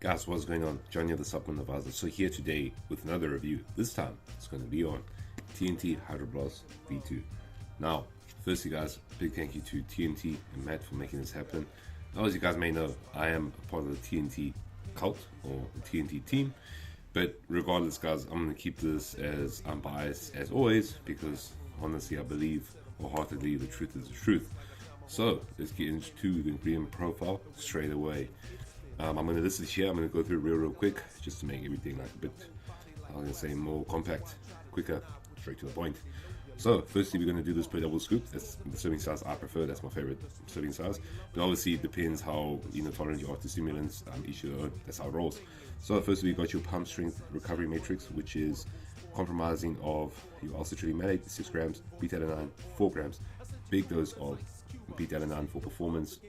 Guys, what's going on? Johnny the Supplement Advisor. So here today with another review. This time it's going to be on TNT Hyrdoblast V2. Now, firstly guys, big thank you to TNT and Matt for making this happen. Now, as you guys may know, I am a part of the TNT cult or the TNT team. But regardless guys, I'm going to keep this as unbiased as always because honestly I believe wholeheartedly the truth is the truth. So let's get into the ingredient profile straight away. I'm going to list this here. I'm going to go through real quick just to make everything like a bit, I was going to say, more compact, quicker, straight to the point. So firstly we're going to do this per double scoop. That's the serving size I prefer. That's my favorite serving size, but obviously it depends how tolerant you are to stimulants. Each your own. That's how it rolls. So firstly we got your pump strength recovery matrix, which is compromising of your ulcitrillium malate 6 grams, beta-alanine 4 grams, big dose of beta-alanine for performance.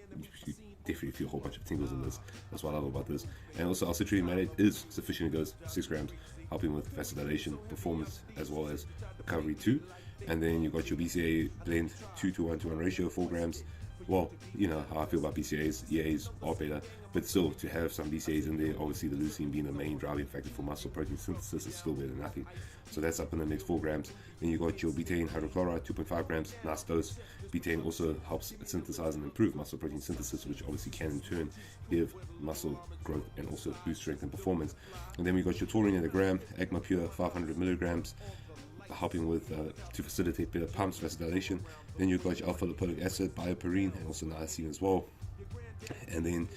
You definitely feel a whole bunch of tingles in this. That's what I love about this. And also ulcitrillium malate is sufficient dose, 6 grams, helping with vasodilation, performance, as well as recovery too. And then you got your BCA blend 2:1:1 ratio, 4 grams. Well, you know how I feel about BCAs. EAs are better, but still to have some BCAs in there, obviously the leucine being the main driving factor for muscle protein synthesis, is still better than nothing. So that's up in the next 4 grams. Then you got your betaine hydrochloride 2.5 grams, nice dose. Betaine also helps synthesize and improve muscle protein synthesis, which obviously can in turn give muscle growth and also boost strength and performance. And then we got your taurine in a gram, Agma Pure 500 milligrams, helping with to facilitate better pumps, vasodilation. Then you've got your alpha lipoic acid, bioperine, and also niacin as well. And then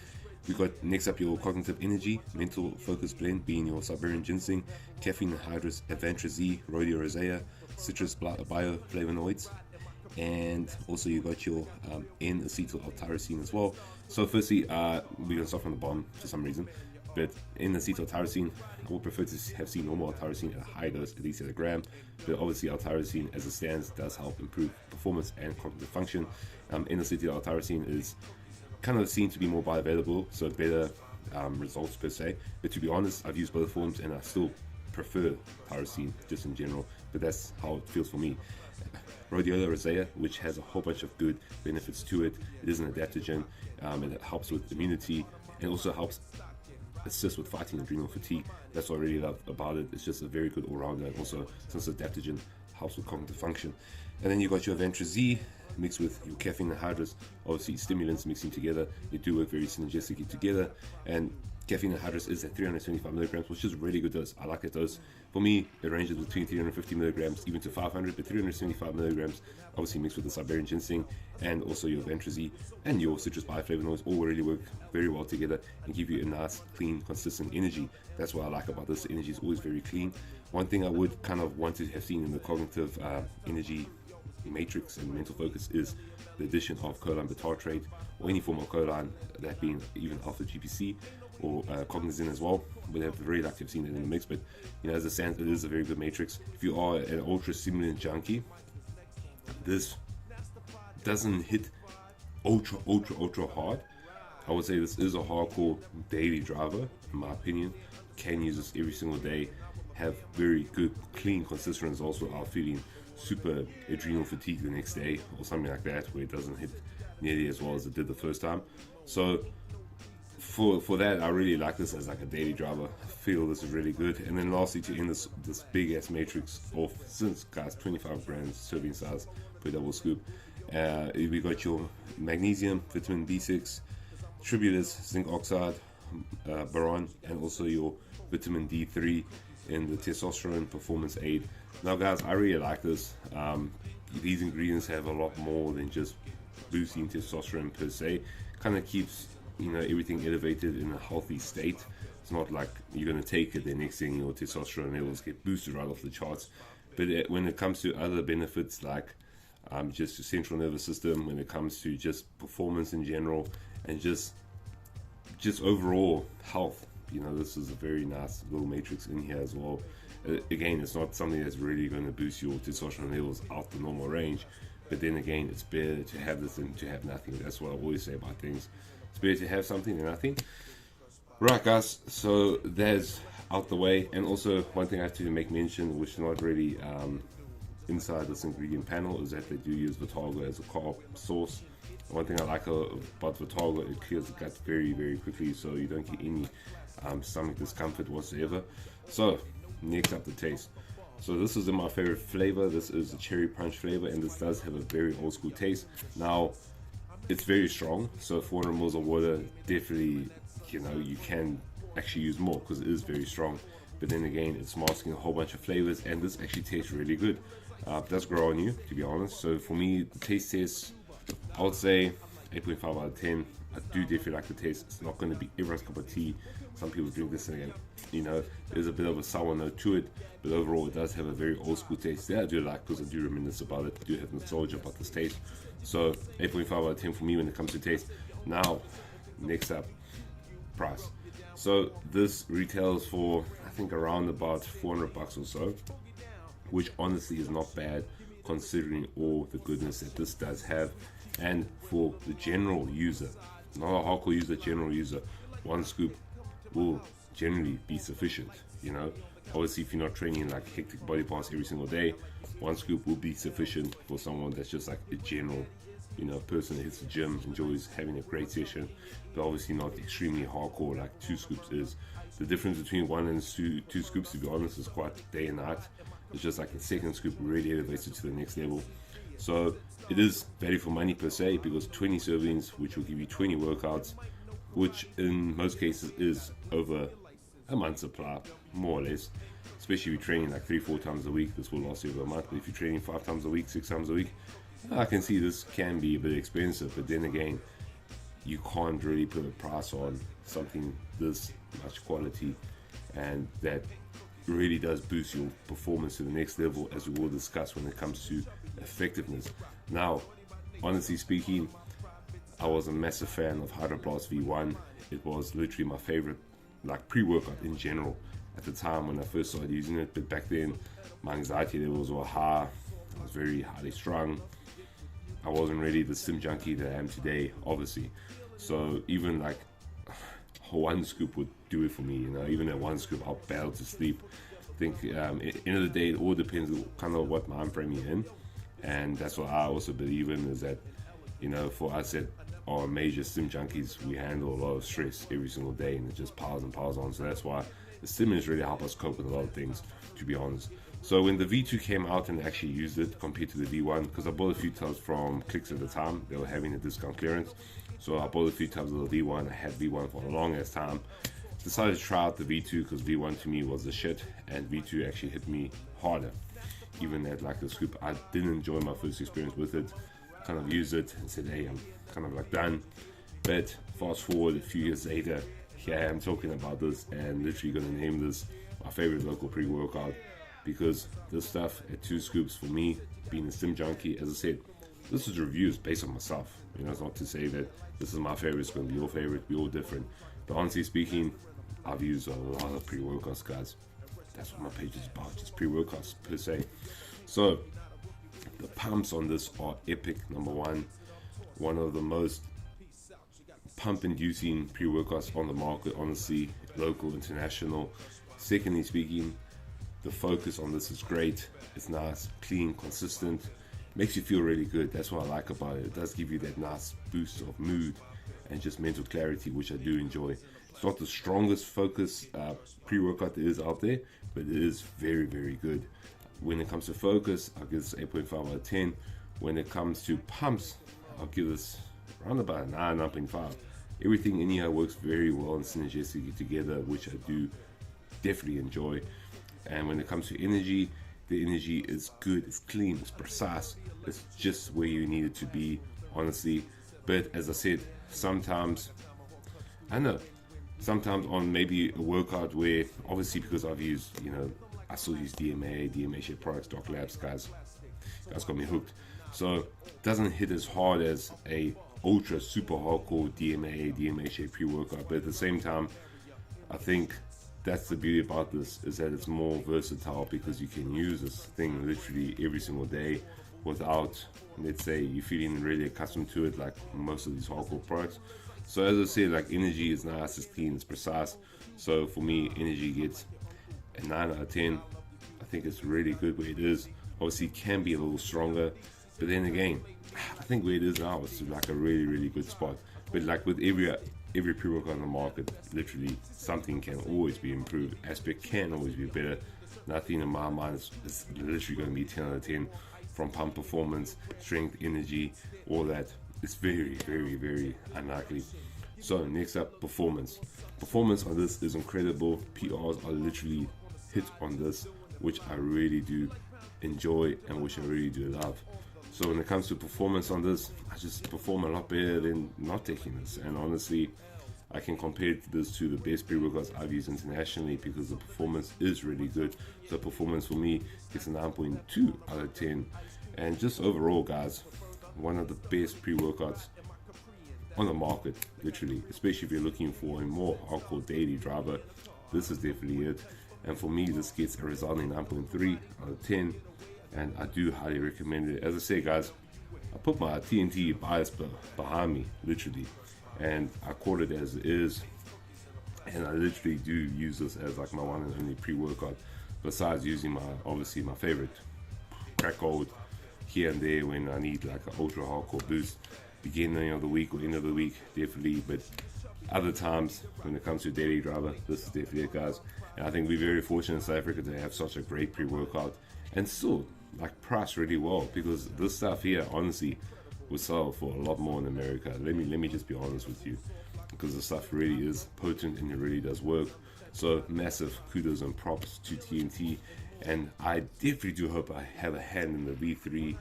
we got next up your cognitive energy mental focus blend, being your Siberian ginseng, caffeine anhydrous, Avantra-Z, rhodiola rosea, citrus bioflavonoids, and also you got your N-acetyl L-tyrosine as well. So firstly, we're gonna start from the bottom for some reason. But in acetyl tyrosine, I would prefer to have seen normal tyrosine at a high dose, at least at a gram. But obviously, L-tyrosine, as it stands, does help improve performance and cognitive function. In acetyl L-tyrosine is kind of seen to be more bioavailable, so better results per se. But to be honest, I've used both forms and I still prefer tyrosine just in general. But that's how it feels for me. Rhodiola rosea, which has a whole bunch of good benefits to it. It is an adaptogen, and it helps with immunity, and also helps assist with fighting adrenal fatigue. That's what I really love about it. It's just a very good all-rounder, and also since it's adaptogen, helps with cognitive function. And then you got your Avantra-Z mixed with your caffeine anhydrous, obviously stimulants mixing together. They do work very synergistically together, and caffeine anhydrous is at 375 milligrams, which is a really good dose. I like that dose. For me, it ranges between 350 milligrams even to 500, but 375 milligrams obviously mixed with the Siberian ginseng and also your Avantra-Z and your citrus bioflavonoids all really work very well together and give you a nice, clean, consistent energy. That's what I like about this. The energy is always very clean. One thing I would kind of want to have seen in the cognitive energy matrix and mental focus is the addition of choline bitartrate or any form of choline, that being even alpha GPC or cognizin as well. Would have very like to have seen it in the mix, but as it stands, it is a very good matrix. If you are an ultra stimulant junkie, this doesn't hit ultra hard. I would say this is a hardcore daily driver, in my opinion. Can use this every single day, have very good, clean, consistent results without feeling super adrenal fatigue the next day or something like that, where it doesn't hit nearly as well as it did the first time. So for that, I really like this as like a daily driver. I feel this is really good. And then lastly, to end this big ass matrix off, since guys 25 grams serving size per double scoop, we got your magnesium, vitamin B6, tribulus, zinc oxide, boron, and also your vitamin D3 in the testosterone performance aid. Now guys, I really like this. These ingredients have a lot more than just boosting testosterone per se. Kind of keeps everything elevated in a healthy state. It's not like you're going to take it, the next thing your testosterone levels get boosted right off the charts. But when it comes to other benefits like just your central nervous system, when it comes to just performance in general, and just overall health, this is a very nice little matrix in here as well. Again, it's not something that's really going to boost your testosterone levels out the normal range, but then again, it's better to have this than to have nothing. That's what I always say about things. It's better to have something than nothing. Right guys, so that's out the way. And also one thing I have to make mention, which is not really inside this ingredient panel, is that they do use Vitalgo as a carb source. One thing I like about Vitargo, it clears the gut very, very quickly, so you don't get any stomach discomfort whatsoever. So next up, the taste. So this is in my favorite flavor. This is the cherry punch flavor, and this does have a very old school taste. Now it's very strong, so 400 ml of water, definitely, you know, you can actually use more because it is very strong. But then again, it's masking a whole bunch of flavors, and this actually tastes really good. It does grow on you, to be honest. So for me, the taste test, I would say 8.5 out of 10. I do definitely like the taste. It's not going to be everyone's cup of tea. Some people drink this and again, you know, there's a bit of a sour note to it, but overall it does have a very old school taste that I do like because I do reminisce about it. I do have nostalgia about this taste. So 8.5 out of 10 for me when it comes to taste. Now, next up, price. So this retails for, I think, around about 400 bucks or so, which honestly is not bad considering all the goodness that this does have. And for the general user, not a hardcore user, general user, one scoop will generally be sufficient. You know, obviously if you're not training like hectic body parts every single day, one scoop will be sufficient for someone that's just like a general, you know, person that hits the gym, enjoys having a great session, but obviously not extremely hardcore like 2 scoops is. The difference between 1 and 2 scoops, to be honest, is quite day and night. It's just like the second scoop really elevates it to the next level. So it is value for money per se, because 20 servings, which will give you 20 workouts, which in most cases is over a month's supply, more or less. Especially if you're training like 3-4 times a week, this will last you over a month. But if you're training 5 times a week, 6 times a week, I can see this can be a bit expensive. But then again, you can't really put a price on something this much quality, and that really does boost your performance to the next level, as we will discuss when it comes to effectiveness. Now, honestly speaking, I was a massive fan of Hyrdoblast V1. It was literally my favorite, like, pre-workout in general at the time when I first started using it. But back then, my anxiety levels were high. I was very highly strung. I wasn't really the sim junkie that I am today, obviously. So even like 1 scoop would do it for me, you know. Even at 1 scoop, I'll battle to sleep. I think at the end of the day, it all depends on kind of what mind frame you're in. And that's what I also believe in, is that, you know, for us that are major sim junkies, we handle a lot of stress every single day, and it just piles and piles on. So that's why the stimulators really help us cope with a lot of things, to be honest. So when the V2 came out and actually used it compared to the V1, because I bought a few tubs from Clicks at the time, they were having a discount clearance. So I bought a few tubs of the V1. I had V1 for a long ass time. Decided to try out the V2 because V1 to me was the shit, and V2 actually hit me harder. Even at like the scoop, I didn't enjoy my first experience with it. Kind of used it and said, hey, I'm kind of like done. But fast forward a few years later, here I am talking about this, and literally gonna name this my favorite local pre-workout, because this stuff at 2 scoops, for me, being a sim junkie, as I said, this is reviews based on myself. You know, it's not to say that this is my favorite, it's going to be your favorite, we're all different. But honestly speaking, I've used a lot of pre-workouts, guys. That's what my page is about, just pre-workouts per se. So the pumps on this are epic. Number one of the most pump-inducing pre-workouts on the market, honestly, local, international. Secondly speaking, the focus on this is great. It's nice, clean, consistent. Makes you feel really good. That's what I like about it. It does give you that nice boost of mood and just mental clarity, which I do enjoy. It's not the strongest focus pre-workout there is out there, but it is very, very good. When it comes to focus, I'll give this 8.5 out of 10. When it comes to pumps, I'll give this around about 9, 9.5. Everything in here works very well and synergistically together, which I do definitely enjoy. And when it comes to energy, the energy is good, it's clean, it's precise, it's just where you need it to be, honestly. But as I said, sometimes on maybe a workout where, obviously because I've used, you know, I still use DMA shaped products, Doc Labs, guys got me hooked. So it doesn't hit as hard as a ultra super hardcore DMA shaped pre-workout, but at the same time, I think that's the beauty about this, is that it's more versatile, because you can use this thing literally every single day without, let's say, you feeling really accustomed to it like most of these hardcore products. So as I said, like, energy is nice, it's clean, it's precise. So for me, energy gets a 9 out of 10. I think it's really good where it is. Obviously it can be a little stronger, But then again, I think where it is now is like a really good spot. But like with every pre-workout on the market, literally something can always be improved. Aspect can always be better. Nothing in my mind is literally going to be 10 out of 10 from pump performance, strength, energy, all that. It's very unlikely. So next up, performance. Performance on this is incredible. PRs are literally hit on this, which I really do enjoy and which I really do love. So when it comes to performance on this, I just perform a lot better than not taking this. And honestly, I can compare this to the best pre-workouts I've used internationally because the performance is really good. So performance for me is a 9.2 out of 10. And just overall, guys, one of the best pre-workouts on the market, literally, especially if you're looking for a more hardcore daily driver. This is definitely it. And for me, this gets a resounding 9.3 out of 10. And I do highly recommend it. As I say, guys, I put my TNT bias behind me, literally, and I quote it as it is, and I literally do use this as like my one and only pre-workout, besides using obviously my favorite crack gold here and there when I need like an ultra hardcore boost, beginning of the week or end of the week, definitely. But other times when it comes to daily driver, this is definitely it, guys. And I think we're very fortunate in South Africa to have such a great pre-workout and still like price really well, because this stuff here honestly will sell for a lot more in America. Let me just be honest with you, because the stuff really is potent and it really does work. So massive kudos and props to TNT, and I definitely do hope I have a hand in the V3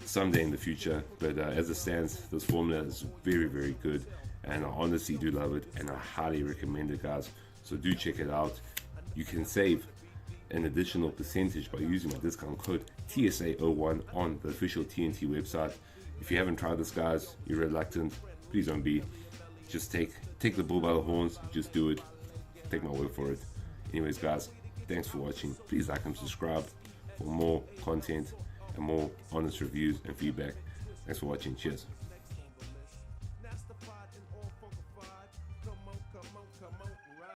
someday in the future. But as it stands, this formula is very good, and I honestly do love it, and I highly recommend it, guys. So do check it out. You can save an additional percentage by using my discount code TSA01 on the official TNT website. If you haven't tried this, guys, you're reluctant, please don't be. Just take the bull by the horns, just do it. Take my word for it. Anyways, guys, thanks for watching. Please like and subscribe for more content and more honest reviews and feedback. Thanks for watching. Cheers.